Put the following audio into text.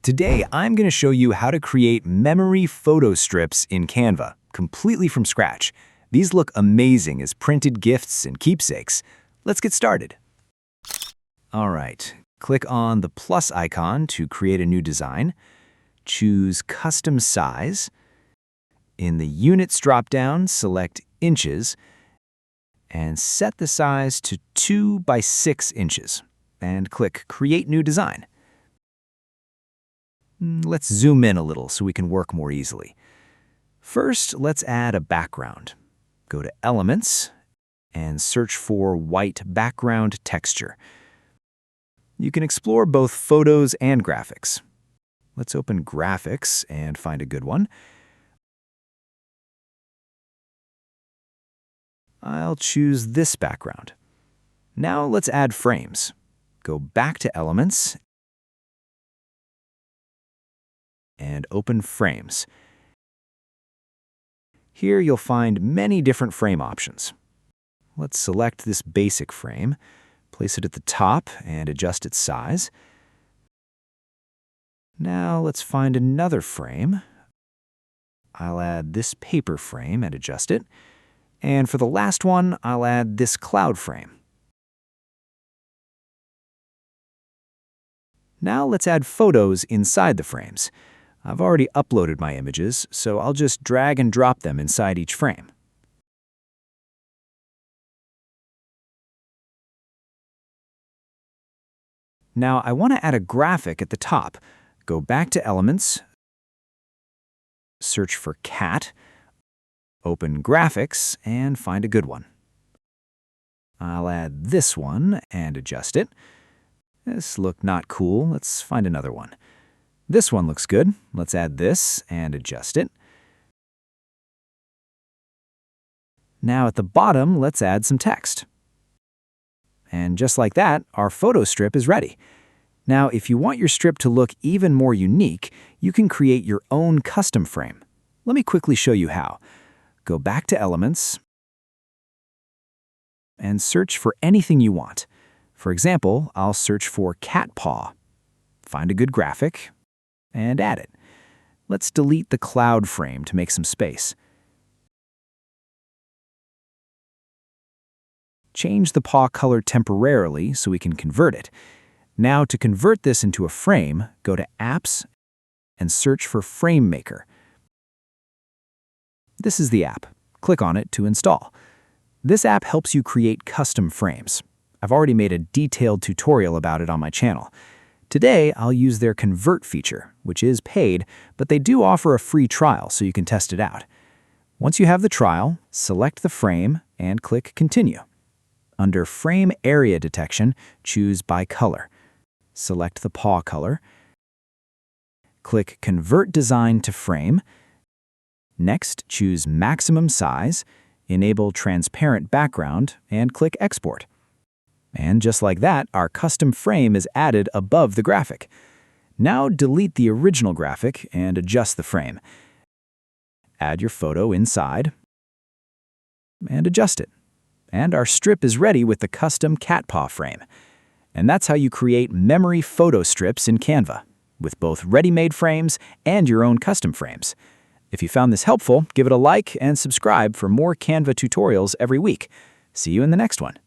Today, I'm going to show you how to create memory photo strips in Canva, completely from scratch. These look amazing as printed gifts and keepsakes. Let's get started. All right, click on the plus icon to create a new design. Choose Custom Size. In the Units dropdown, select Inches, and set the size to 2 by 6 inches, and click Create New Design. Let's zoom in a little so we can work more easily. First, let's add a background. Go to Elements and search for White Background Texture. You can explore both photos and graphics. Let's open Graphics and find a good one. I'll choose this background. Now let's add frames. Go back to Elements and open Frames. Here you'll find many different frame options. Let's select this basic frame, place it at the top, and adjust its size. Now let's find another frame. I'll add this paper frame and adjust it. And for the last one, I'll add this cloud frame. Now let's add photos inside the frames. I've already uploaded my images, so I'll just drag and drop them inside each frame. Now I want to add a graphic at the top. Go back to Elements, search for Cat, open Graphics, and find a good one. I'll add this one and adjust it. This looked not cool. Let's find another one. This one looks good. Let's add this and adjust it. Now at the bottom, let's add some text. And just like that, our photo strip is ready. Now, if you want your strip to look even more unique, you can create your own custom frame. Let me quickly show you how. Go back to Elements and search for anything you want. For example, I'll search for cat paw. Find a good graphic and add it. Let's delete the cloud frame to make some space. Change the paw color temporarily so we can convert it. Now to convert this into a frame, go to Apps and search for Frame Maker. This is the app. Click on it to install. This app helps you create custom frames. I've already made a detailed tutorial about it on my channel. Today, I'll use their Convert feature, which is paid, but they do offer a free trial so you can test it out. Once you have the trial, select the frame and click Continue. Under Frame Area Detection, choose By Color. Select the paw color. Click Convert Design to Frame. Next, choose Maximum Size, enable Transparent Background, and click Export. And just like that, our custom frame is added above the graphic. Now delete the original graphic and adjust the frame. Add your photo inside and adjust it. And our strip is ready with the custom cat paw frame. And that's how you create memory photo strips in Canva, with both ready-made frames and your own custom frames. If you found this helpful, give it a like and subscribe for more Canva tutorials every week. See you in the next one.